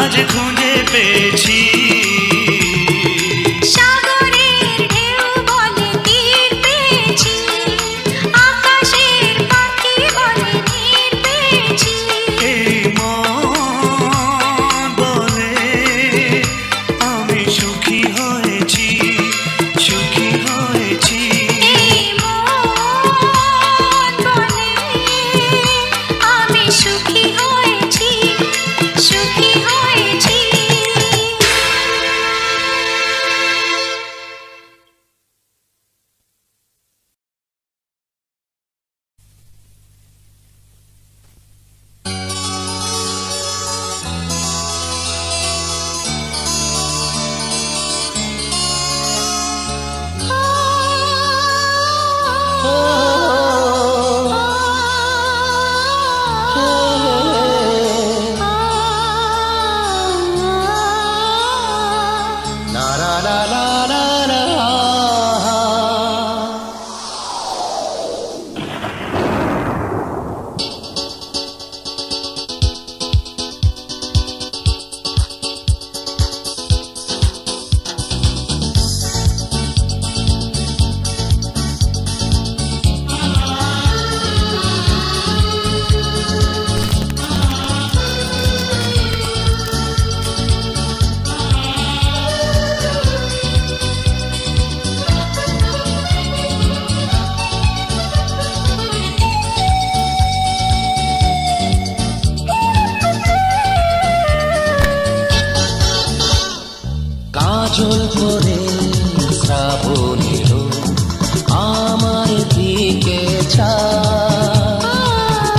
আজ খুঁজে পেয়েছি। সাগরের ঢেউ বলে তীর পেয়েছি, আকাশের পাখি বলে নীর পেয়েছি। এই মন বলে আমি সুখী হয়েছি, সুখী হয়েছি। এই মন বলে আমি সুখী হয়েছি, সুখী হয়েছি। কাজল করে শ্রাবণ এলো আমার দিকে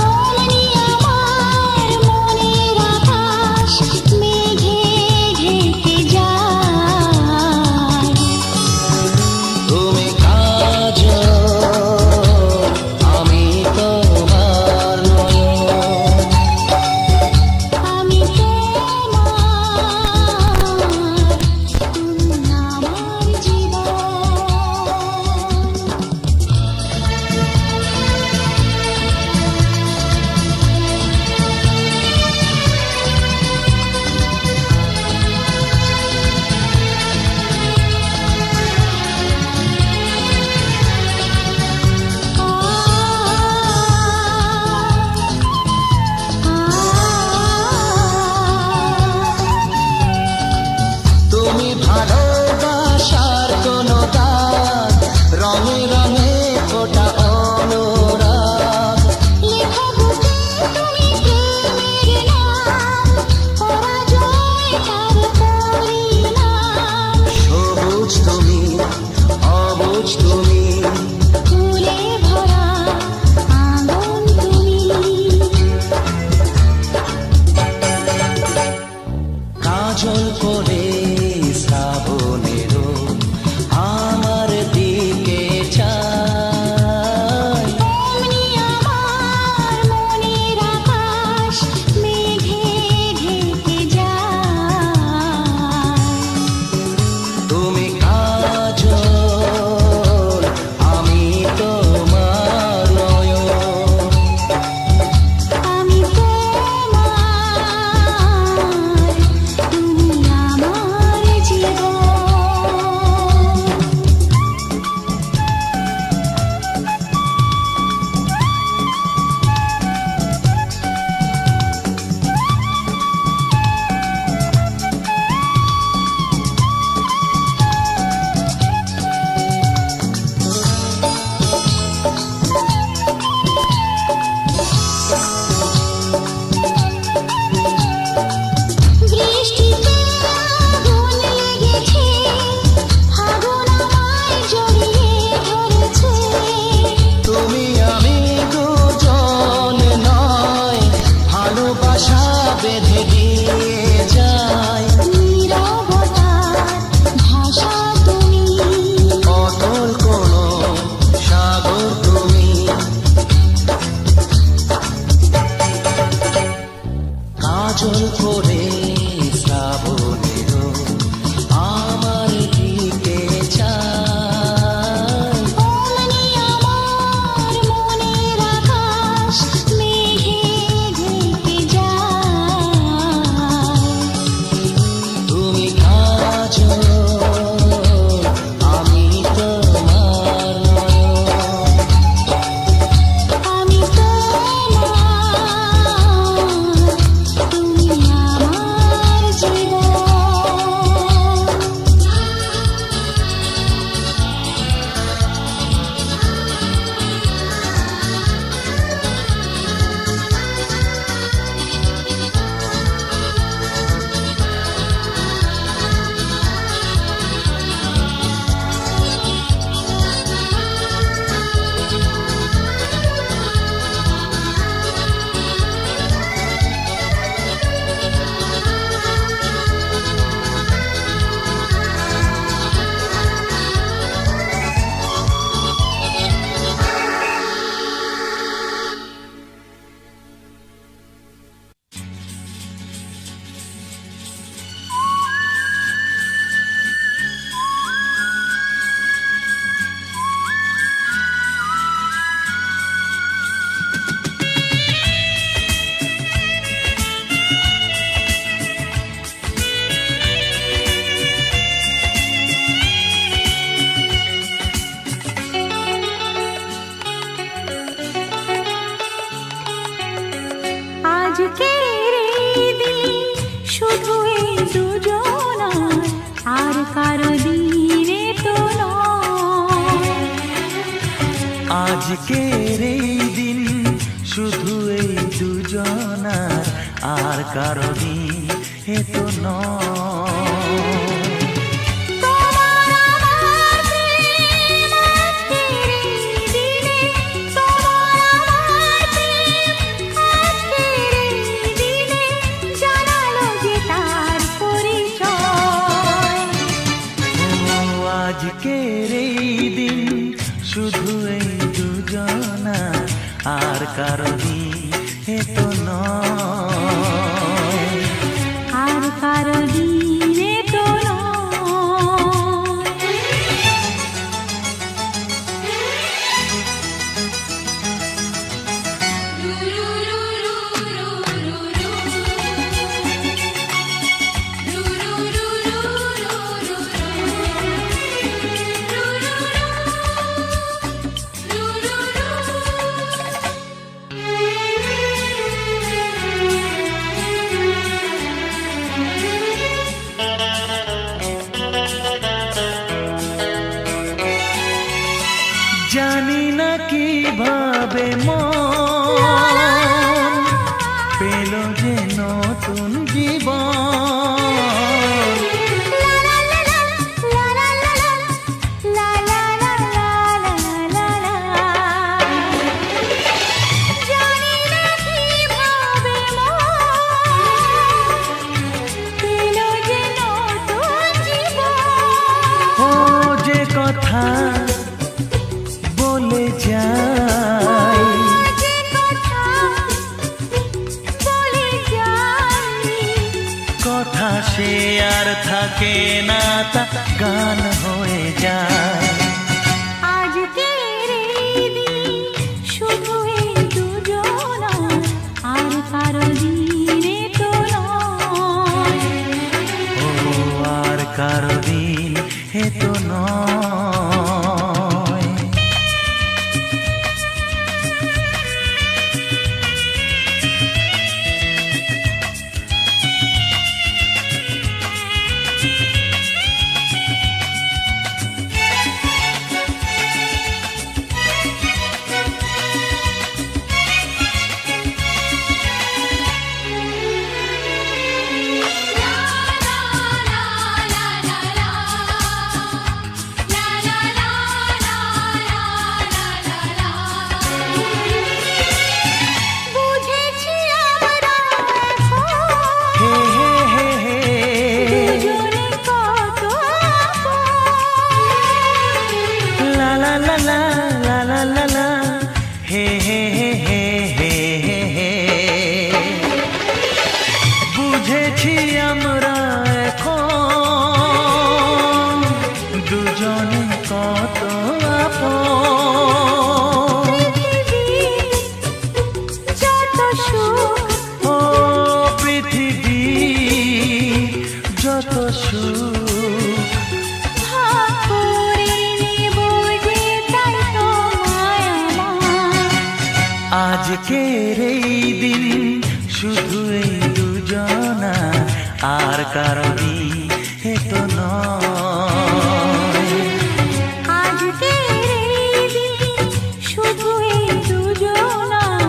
অমনি আমার মনের আকাশ মেঘে ঢেকে যায়। তুমি কাজল আমি তোমার নয়ন, আমি তোমার, তুমি আমার আজকের এই দিন শুধু এই দুজনার, আর কারো দিনে তো নয়। আজকের এই দিন শুধু এই দুজনার, আর কারো দিন এ তো নয়। আজকের এই দিন শুধু এই দুজনার, আর কারো দিন এ তো নয়। আর কারো দিনে তো জানি না কিভাবে মন পেল যে নতুন জীবন। ও যে কথা বলে যাই, কথা সে আর থাকে না, তা গান হয়ে যায়। আজকের এই দিন শুধু এই দুজনার, আর কারো দিনে তো নয়। ও আর কারো দিন এ তো নয়। বুঝেছি আমরা হে হে হে হে, দুজনে কত লা লা লা লা লা লা লা লা, হে হে হে হে হে হে হে। বুঝেছি আমরা এখন দুজনে কত আপন। যত সুখ ও পৃথিবী যত সুখ, ভাগ করে নেব যে, তাই তো মায়া আমার। আজকের এই দিন শুধু এই দুজনা, আর কারো দিন এ তো নয়। আজকের এই দিন শুধু এই দুজনার,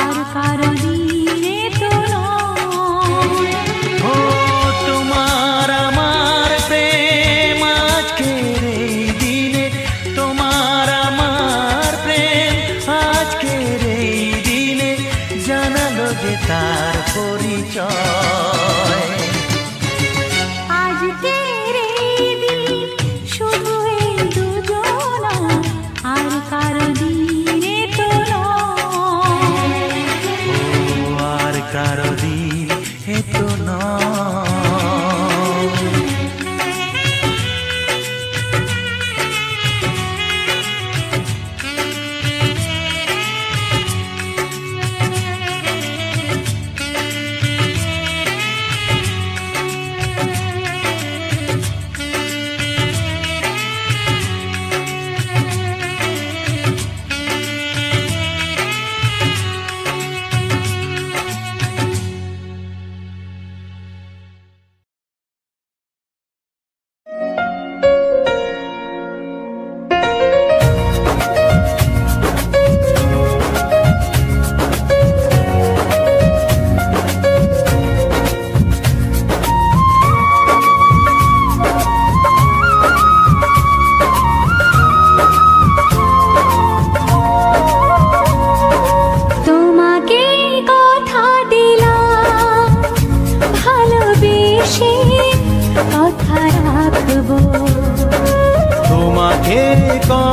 আর কারো দিনে তো নয়। ও তোমার আমার প্রেম আজকের এই দিনে, তোমার আমার প্রেম আজকের এই দিনে জানালো যে তার পরিচয়। আজকের এই দিন শুধু এই দুজনার, আর কারো দিনে তো নয়। ও আর কারো দিন এ তো নয়।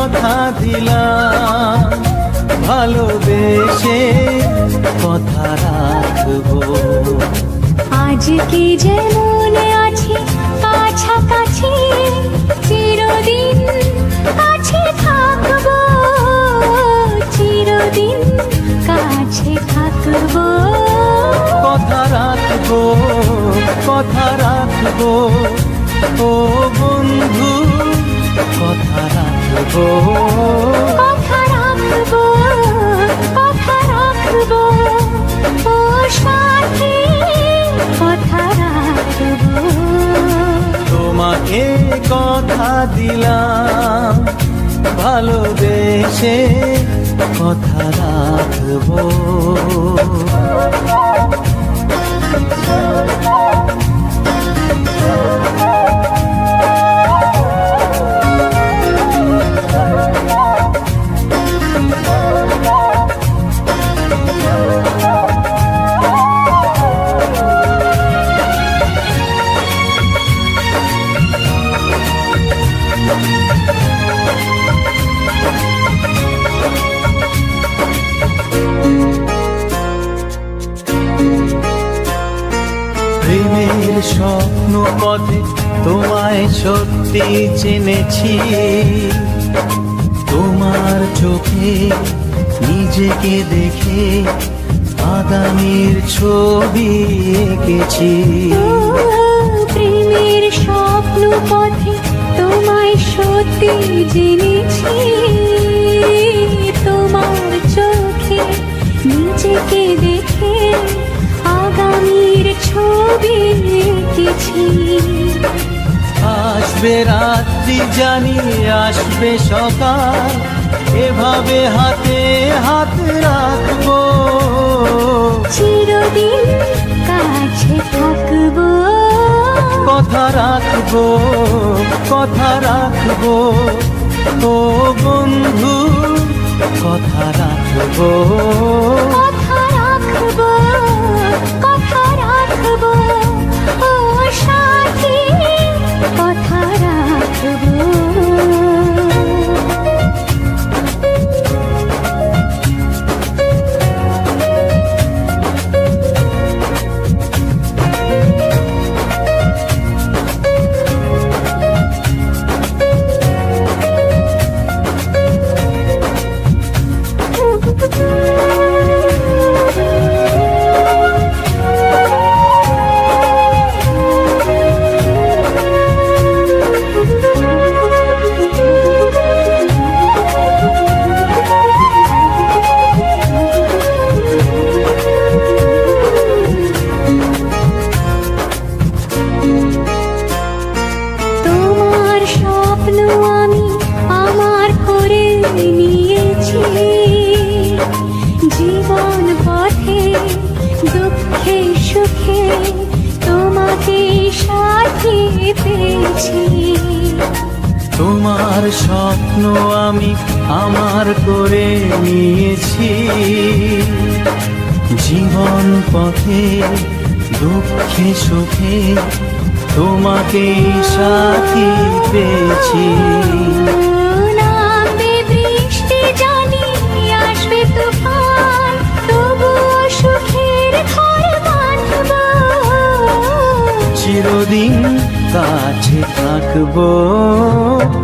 কথা দিলাম, ভালোবেসে কথা রাখবো। আজকে যেমন আছি কাছাকাছি, চিরদিন কাছে থাকবো, চিরদিন কাছে থাকবো। কথা রাখবো, কথা রাখবো, ও বন্ধু কথা রাখবো। কথা রাখবো, কথা রাখবো, ও সাথী কথা রাখবো। তোমাকে কথা দিলাম, ভালোবেসে কথা রাখবো। প্রেমের স্বপ্ন পথে তোমায় সত্যি চিনেছি, তোমার চোখে নিজেকে দেখে আগামীর ছবি এঁকেছি। প্রেমের স্বপ্ন পথে তোমায় সত্যি জেনেছি, তোমার চোখে নিজেকে দেখে আগামীর ছবি এঁকেছি। আসবে রাত্রি জানি আসবে সকাল, এভাবে হাতে হাত রাখবো, চিরদিন কাছে থাকবো। কথা রাখবো, কথা রাখবো, ও বন্ধু কথা রাখবো। কথা রাখবো, কথা রাখবো, ও সাথী কথা রাখবো। তোমার স্বপ্ন আমি আমার করে নিয়েছি, জীবন পথে দুঃখে সুখে তোমাকে সাথী পেয়েছি। তোমার স্বপ্ন আমি আমার করে নিয়েছি, জীবন পথে দুঃখে সুখে তোমাকে সাথী পেয়েছি। নামবে বৃষ্টি জানি আসবে তুফান, তবুও সুখের ঘর বাঁধবো, চিরদিন কাছে থাকবো।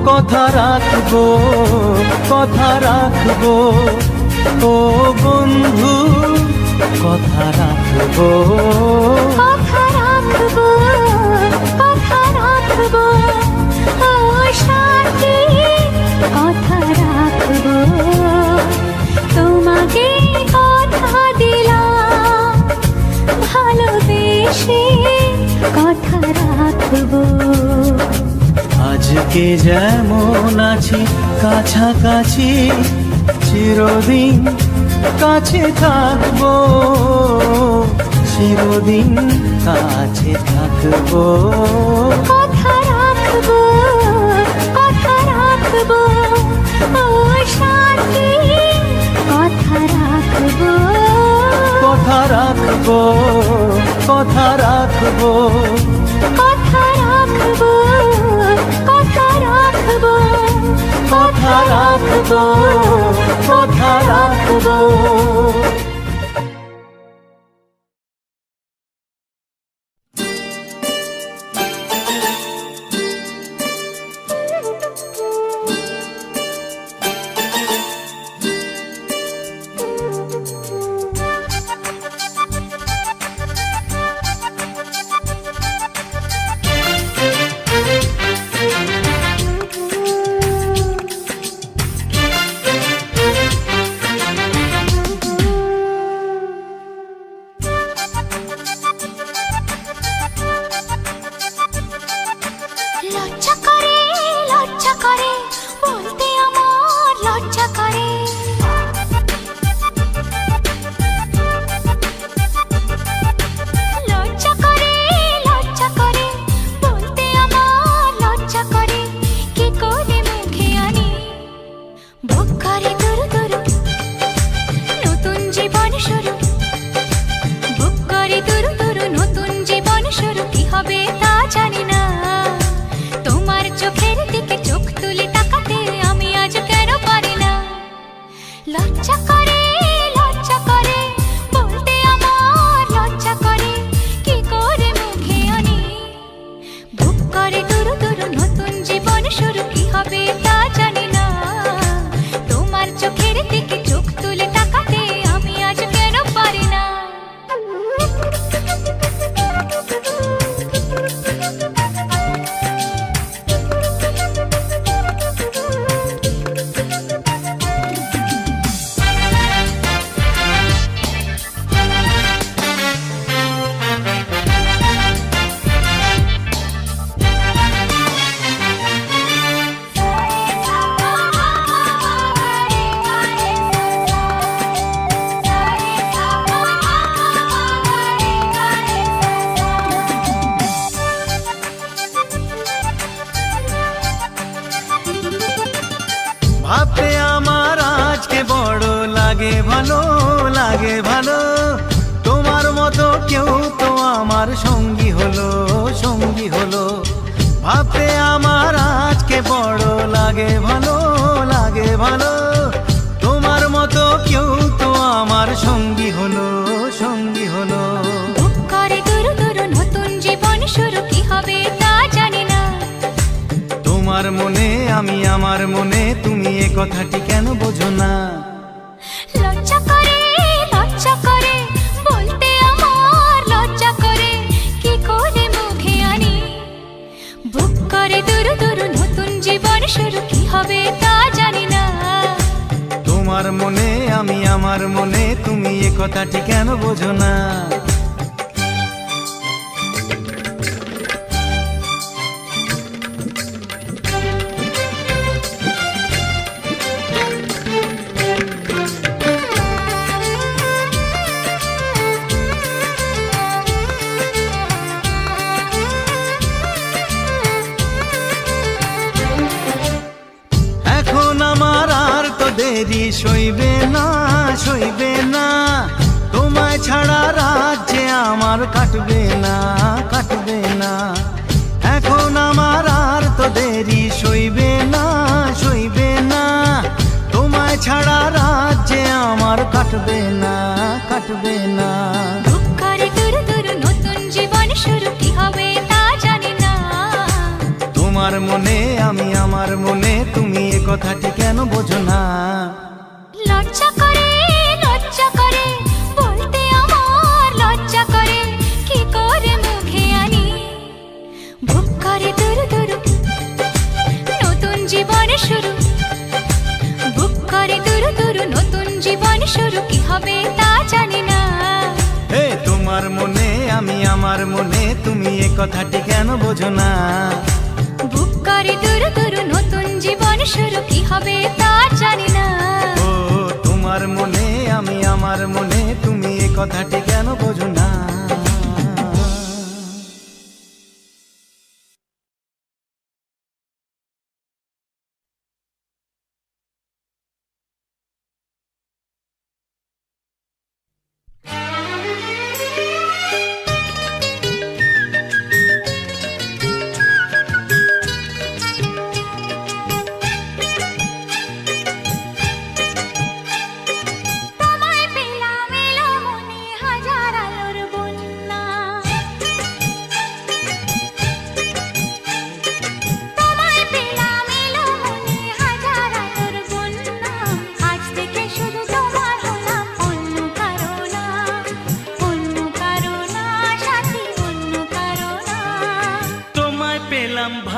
কথা রাখবো, কথা রাখবো, ও বন্ধু কথা রাখবো। কথা রাখবো, কথা রাখবো, ও সাথী কথা রাখবো। তোমাকে কথা দিলাম, ভালোবেসে কথা রাখবো। আজকে যেমন আছি কাছাকাছি, চিরদিন কাছে থাকবো, চিরদিন কাছে থাকবো। কথা রাখবো, কথা রাখবো, ও সাথী কথা রাখবো। কথা রাখবো, কথা রাখবো, কথা রাখবো, কথা রাখবো, ও কথা রাখবো, কথা রাখবো। লজ্জা করে, লজ্জা করে, বলতে আমার লজ্জা করে। লজ্জা করে, লজ্জা করে, বলতে আমার লজ্জা করে। কি করে মুখে আনি, বুক করে দুরু দুরু, নতুন জীবন শুরু। বুক করে দুরু দুরু, নতুন জীবন শুরু। কি হবে তা জানি না, তোমার চোখের দিকে চোখ তুলে তাকাতে আমি আজ কেন পারি না। লজ্জা করে, লজ্জা করে, বলতে আমার লজ্জা করে। কি করে মুখে আনি, বুক করে দুরু দুরু, নতুন জীবন শুরু। কি হবে তা জানি না, তোমার চোখের দিকে চোখ তুলে তাকাতে আমি আজ কেন পারি না। ভাবতে আমার আজকে বড় লাগে ভালো, লাগে ভালো। তোমার মতো কেউ তো আমার সঙ্গী হলো, সঙ্গী হলো। ভাবতে আমার আজকে বড় লাগে ভালো, লাগে ভালো। তোমার মতো কেউ তো আমার সঙ্গী হলো, সঙ্গী হলো। বুক করে দুরু দুরু, নতুন জীবন শুরু। কি হবে তা জানি না, তোমার মনে আমি, আমার মনে তুমি, এ কথাটি কেন বোঝো না। লজ্জা করে, লজ্জা করে, বলতে আমার লজ্জা করে। কি করে মুখে আনি, বুক করে দুরু দুরু, নতুন জীবন শুরু। কি হবে তা জানি না, তোমার মনে আমি, আমার মনে তুমি, এ কথাটি কেন বোঝো না। এখন আমার আর তো দেরি সইবে না, সইবে না। তোমায় ছাড়া রাত যে আমার কাটবে না, কাটবে না। এখন আমার আর তো দেরি সইবে না, সইবে না। তোমায় ছাড়া রাত যে আমার কাটবে না, কাটবে না। বুক করে দুরু দুরু, নতুন জীবন শুরু। কি হবে তা জানি না, তোমার মনে আমি, আমার মনে তুমি, এ কথাটি কেন বোঝো না। লজ্জা করে, লজ্জা করে, বলতে আমার লজ্জা করে। কি করে মুখে আনি, বুক করে দুরু দুরু, নতুন জীবন শুরু। বুক করে দুরু দুরু, নতুন জীবন শুরু। কি হবে তা জানি না, হে তোমার মনে আমি, আমার মনে তুমি, এ কথাটি কেন বোঝো না। বুক করে দুরু দুরু, নতুন জীবন শুরু। কি হবে তা জানি না, ও তোমার মনে আমি, আমার মনে তুমি, এ কথাটি কেন বোঝো না।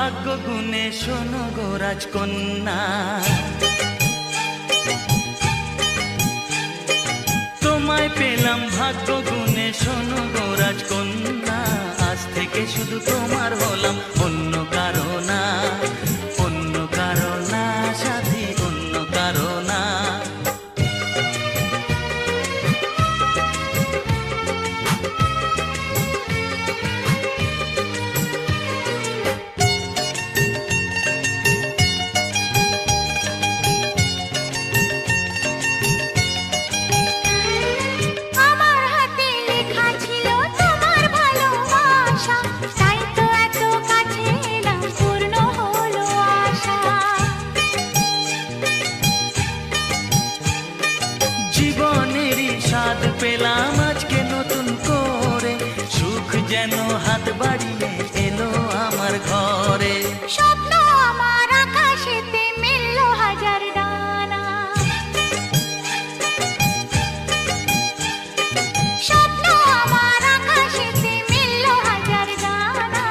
ভাগ্য গুণে শোনো গো রাজকন্যা, তোমায় পেলাম ভাগ্য গুণে শোনো গো রাজকন্যা। আজ থেকে শুধু তোমার হলাম, অন্য কারো না, অন্য কারো না সাথী, অন্য কারো না। আমার হাতে লেখা ছিল তোমার ভালোবাসা, তাই তো এত কাছে এলাম, পূর্ণ হলো আশা। জীবনেরই স্বাদ পেলাম আজকে নতুন করে, সুখ যেন হাত বাড়িয়ে এলো আমার ঘরে। স্বপ্ন আমার আকাশেতে মেললো হাজার ডানা, স্বপ্ন আমার আকাশেতে মেললো হাজার ডানা।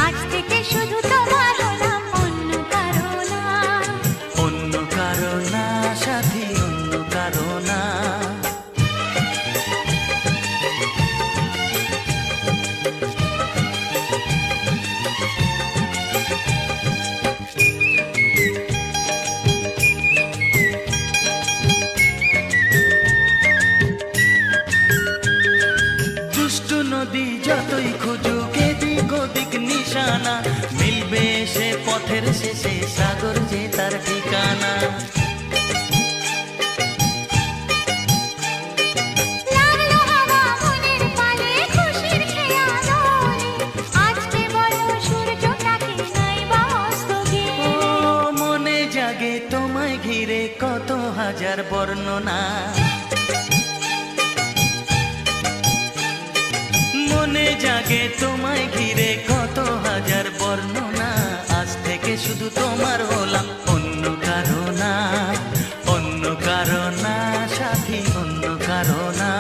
আজ থেকে শুধু তোমার হলাম, অন্য কারো না, অন্য কারো না সাথী, অন্য কারো না। দুষ্টু নদী যতই খুঁজুক এদিক ওদিক নিশানা, মিলবে সে পথের শেষে সাগর যে তার ঠিকানা। লাগলো হাওয়া মনের পালে খুশির খেয়ালরে, আজকে বলো সূর্যটাকে নাই বা অস্ত ও গেলে। মনে জাগে তোমায় ঘিরে কত হাজার বর্ণনা, মনে জাগে তোমায় ঘিরে কত হাজার বর্ণনা। আজ থেকে শুধু তোমার হলাম, অন্য কারো না, অন্য কারো না সাথী, অন্য কারো না।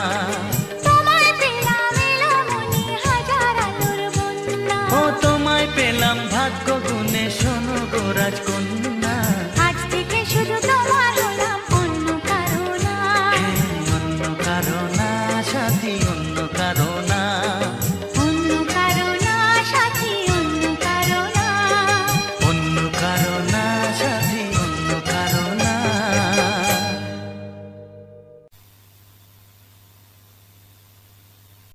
তোমায় পেলাম এলো মনে হাজার আলোর বন্যা, ও তোমায় পেলাম ভাগ্য গুণে শোনো গো রাজকন্যা। আজ থেকে শুধু তোমার হলাম, অন্য কারো না, অন্য কারো না সাথী, অন্য কারো